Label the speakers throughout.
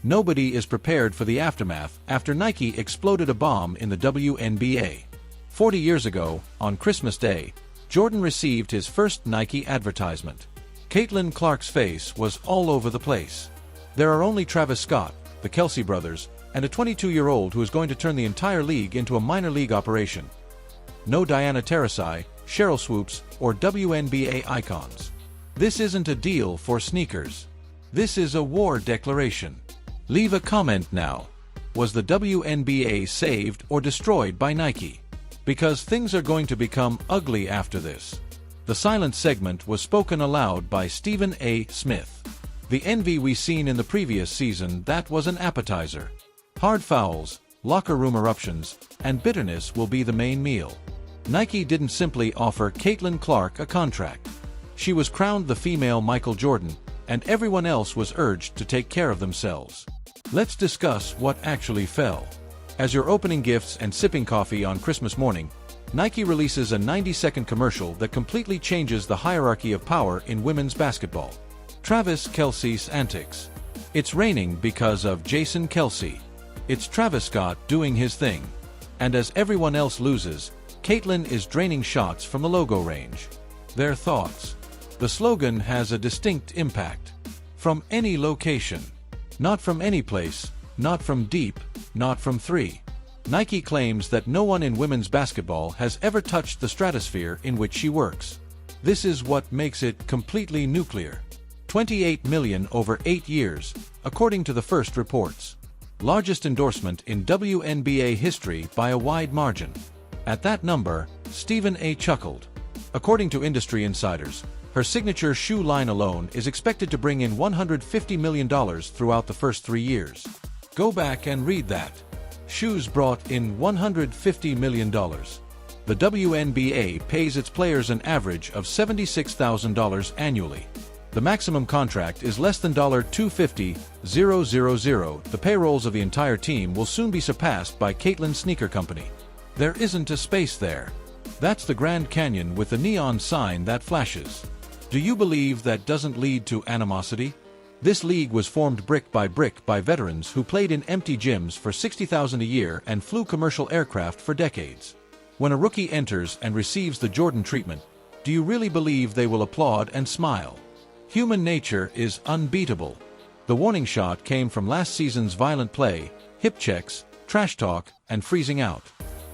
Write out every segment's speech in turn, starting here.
Speaker 1: Nobody is prepared for the aftermath after Nike exploded a bomb in the WNBA. 40 years ago, on Christmas Day, Jordan received his first Nike advertisement. Caitlin Clark's face was all over the place. There are only Travis Scott, the Kelce brothers, and a 22-year-old who is going to turn the entire league into a minor league operation. No Diana Taurasi, Cheryl Swoops, or WNBA icons. This isn't a deal for sneakers. This is a war declaration. Leave a comment now. Was the WNBA saved or destroyed by Nike? Because things are going to become ugly after this. The silent segment was spoken aloud by Stephen A. Smith. The envy we seen in the previous season, that was an appetizer. Hard fouls, locker room eruptions, and bitterness will be the main meal. Nike didn't simply offer Caitlin Clark a contract. She was crowned the female Michael Jordan, and everyone else was urged to take care of themselves. Let's discuss what actually fell. As you're opening gifts and sipping coffee on Christmas morning, Nike releases a 90-second commercial that completely changes the hierarchy of power in women's basketball. Travis Kelce's antics. It's raining because of Jason Kelce. It's Travis Scott doing his thing. And as everyone else loses, Caitlin is draining shots from the logo range. Their thoughts. The slogan has a distinct impact. From any location. Not from any place, not from deep, not from three. Nike claims that no one in women's basketball has ever touched the stratosphere in which she works. This is what makes it completely nuclear. 28 million over 8 years, according to the first reports. Largest endorsement in WNBA history by a wide margin. At that number, Stephen A. chuckled. According to industry insiders, her signature shoe line alone is expected to bring in $150 million throughout the first 3 years. Go back and read that. Shoes brought in $150 million. The WNBA pays its players an average of $76,000 annually. The maximum contract is less than $250,000. The payrolls of the entire team will soon be surpassed by Caitlin's sneaker company. There isn't a space there. That's the Grand Canyon with the neon sign that flashes. Do you believe that doesn't lead to animosity? This league was formed brick by veterans who played in empty gyms for $60,000 a year and flew commercial aircraft for decades. When a rookie enters and receives the Jordan treatment, do you really believe they will applaud and smile? Human nature is unbeatable. The warning shot came from last season's violent play, hip checks, trash talk, and freezing out.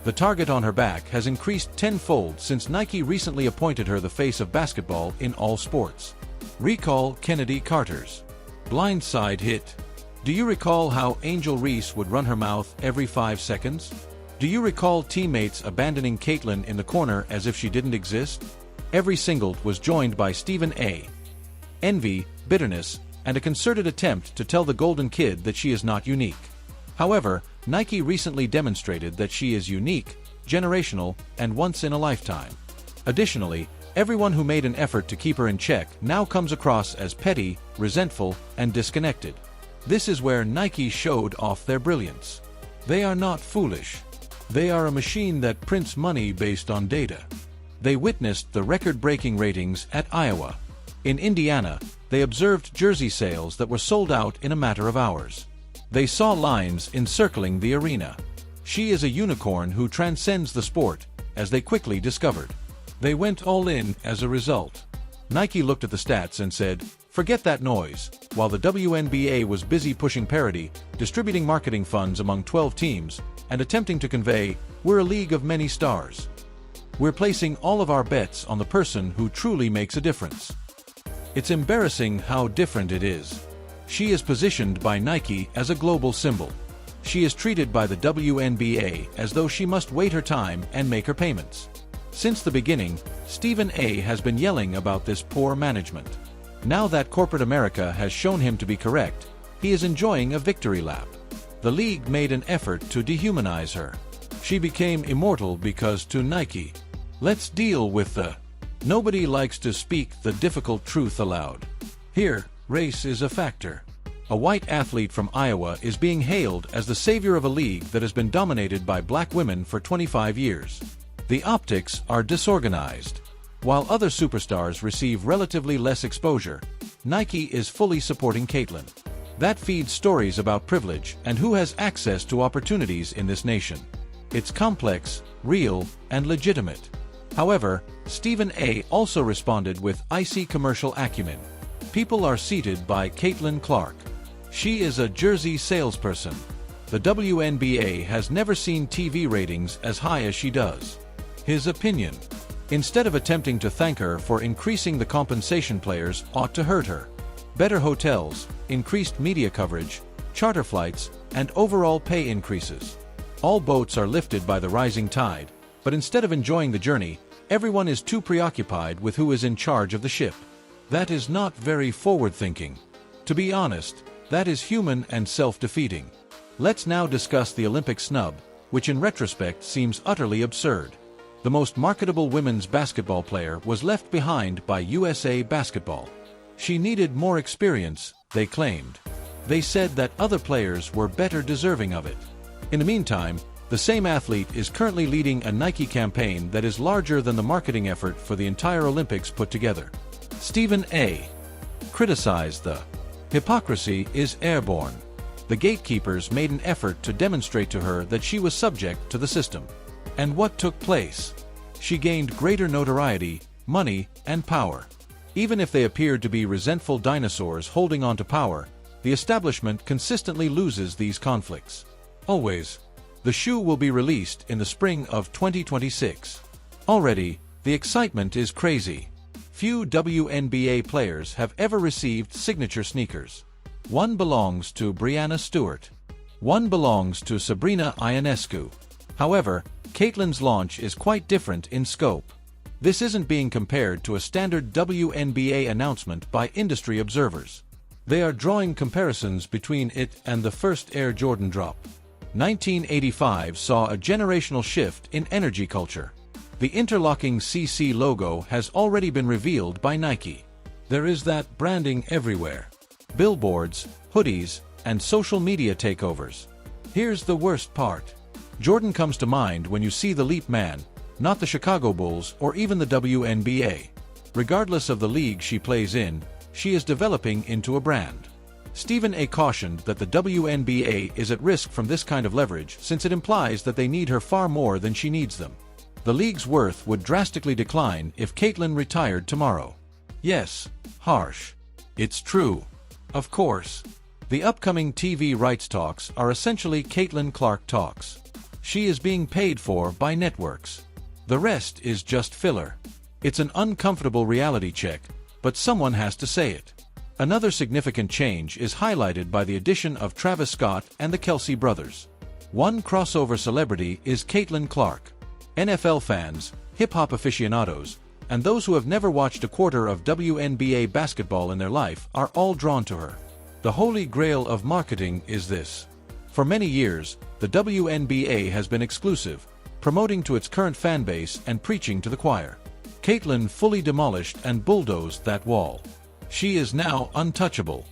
Speaker 1: The target on her back has increased tenfold since Nike recently appointed her the face of basketball in all sports. Recall Kennedy Carter's blindside hit. Do you recall how Angel Reese would run her mouth every 5 seconds? Do you recall teammates abandoning Caitlin in the corner as if she didn't exist? Every single was joined by Stephen A. envy, bitterness, and a concerted attempt to tell the Golden Kid that she is not unique. However, Nike recently demonstrated that she is unique, generational, and once in a lifetime. Additionally, everyone who made an effort to keep her in check now comes across as petty, resentful, and disconnected. This is where Nike showed off their brilliance. They are not foolish. They are a machine that prints money based on data. They witnessed the record-breaking ratings at Iowa. In Indiana, they observed jersey sales that were sold out in a matter of hours. They saw lines encircling the arena. She is a unicorn who transcends the sport, as they quickly discovered. They went all in as a result. Nike looked at the stats and said, "Forget that noise," while the WNBA was busy pushing parity, distributing marketing funds among 12 teams, and attempting to convey, "We're a league of many stars. We're placing all of our bets on the person who truly makes a difference." It's embarrassing how different it is. She is positioned by Nike as a global symbol. She is treated by the WNBA as though she must wait her time and make her payments. Since the beginning, Stephen A. has been yelling about this poor management. Now that corporate America has shown him to be correct, he is enjoying a victory lap. The league made an effort to dehumanize her. She became immortal because to Nike. Let's deal with the... Nobody likes to speak the difficult truth aloud. Here, race is a factor. A white athlete from Iowa is being hailed as the savior of a league that has been dominated by black women for 25 years. The optics are disorganized. While other superstars receive relatively less exposure, Nike is fully supporting Caitlin. That feeds stories about privilege and who has access to opportunities in this nation. It's complex, real, and legitimate. However, Stephen A. also responded with icy commercial acumen. People are seated by Caitlin Clark. She is a jersey salesperson. The WNBA has never seen TV ratings as high as she does. His opinion. Instead of attempting to thank her for increasing the compensation, players ought to hurt her. Better hotels, increased media coverage, charter flights, and overall pay increases. All boats are lifted by the rising tide, but instead of enjoying the journey, everyone is too preoccupied with who is in charge of the ship. That is not very forward-thinking. To be honest, that is human and self-defeating. Let's now discuss the Olympic snub, which in retrospect seems utterly absurd. The most marketable women's basketball player was left behind by USA Basketball. She needed more experience, they claimed. They said that other players were better deserving of it. In the meantime, the same athlete is currently leading a Nike campaign that is larger than the marketing effort for the entire Olympics put together. Stephen A. criticized the hypocrisy is airborne. The gatekeepers made an effort to demonstrate to her that she was subject to the system. And what took place? She gained greater notoriety, money, and power. Even if they appeared to be resentful dinosaurs holding on to power, the establishment consistently loses these conflicts. Always. The shoe will be released in the spring of 2026. Already, the excitement is crazy. Few WNBA players have ever received signature sneakers. One belongs to Breanna Stewart. One belongs to Sabrina Ionescu. However, Caitlin's launch is quite different in scope. This isn't being compared to a standard WNBA announcement by industry observers. They are drawing comparisons between it and the first Air Jordan drop. 1985 saw a generational shift in energy culture. The interlocking CC logo has already been revealed by Nike. There is that branding everywhere. Billboards, hoodies, and social media takeovers. Here's the worst part. Jordan comes to mind when you see the Leap Man, not the Chicago Bulls or even the WNBA. Regardless of the league she plays in, she is developing into a brand. Stephen A. cautioned that the WNBA is at risk from this kind of leverage since it implies that they need her far more than she needs them. The league's worth would drastically decline if Caitlin retired tomorrow. Yes, harsh. It's true. Of course. The upcoming TV rights talks are essentially Caitlin Clark talks. She is being paid for by networks. The rest is just filler. It's an uncomfortable reality check, but someone has to say it. Another significant change is highlighted by the addition of Travis Scott and the Kelce brothers. One crossover celebrity is Caitlin Clark. NFL fans, hip-hop aficionados, and those who have never watched a quarter of WNBA basketball in their life are all drawn to her. The holy grail of marketing is this. For many years, the WNBA has been exclusive, promoting to its current fan base and preaching to the choir. Caitlin fully demolished and bulldozed that wall. She is now untouchable.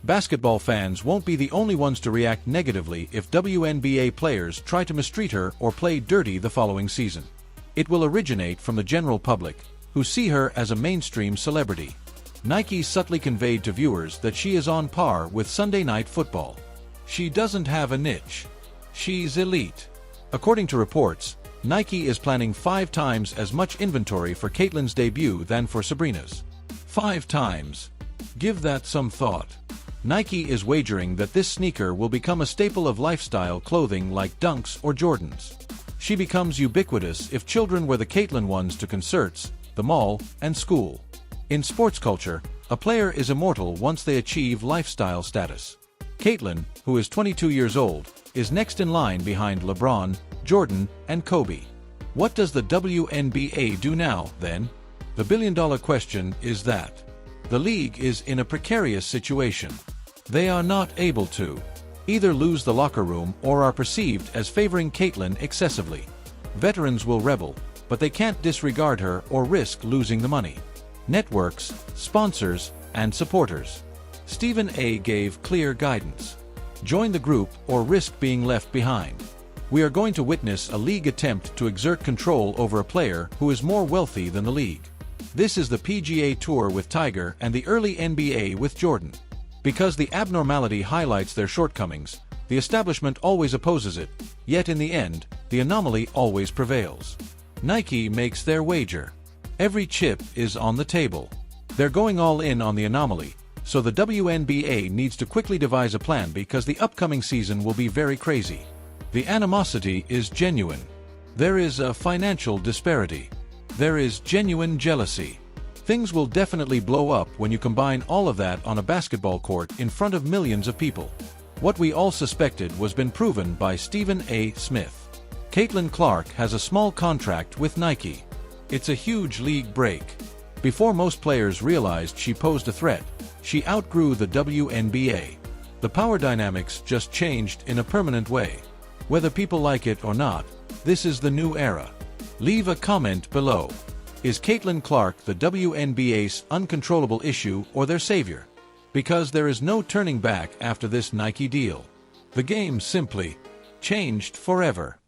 Speaker 1: Basketball fans won't be the only ones to react negatively if WNBA players try to mistreat her or play dirty the following season. It will originate from the general public, who see her as a mainstream celebrity. Nike subtly conveyed to viewers that she is on par with Sunday Night Football. She doesn't have a niche. She's elite. According to reports, Nike is planning 5 times as much inventory for Caitlin's debut than for Sabrina's. 5 times. Give that some thought. Nike is wagering that this sneaker will become a staple of lifestyle clothing like Dunks or Jordans. She becomes ubiquitous if children wear the Caitlin ones to concerts, the mall, and school. In sports culture, a player is immortal once they achieve lifestyle status. Caitlin, who is 22 years old, is next in line behind LeBron, Jordan, and Kobe. What does the WNBA do now, then? The billion-dollar question is that. The league is in a precarious situation. They are not able to either lose the locker room or are perceived as favoring Caitlin excessively. Veterans will rebel, but they can't disregard her or risk losing the money. Networks, sponsors, and supporters. Stephen A. gave clear guidance. Join the group or risk being left behind. We are going to witness a league attempt to exert control over a player who is more wealthy than the league. This is the PGA Tour with Tiger and the early NBA with Jordan. Because the abnormality highlights their shortcomings, the establishment always opposes it, yet in the end, the anomaly always prevails. Nike makes their wager. Every chip is on the table. They're going all in on the anomaly, so the WNBA needs to quickly devise a plan because the upcoming season will be very crazy. The animosity is genuine. There is a financial disparity. There is genuine jealousy. Things will definitely blow up when you combine all of that on a basketball court in front of millions of people. What we all suspected was been proven by Stephen A. Smith. Caitlin Clark has a small contract with Nike. It's a huge league break. Before most players realized she posed a threat, she outgrew the WNBA. The power dynamics just changed in a permanent way. Whether people like it or not, this is the new era. Leave a comment below. Is Caitlin Clark the WNBA's uncontrollable issue or their savior? Because there is no turning back after this Nike deal. The game simply changed forever.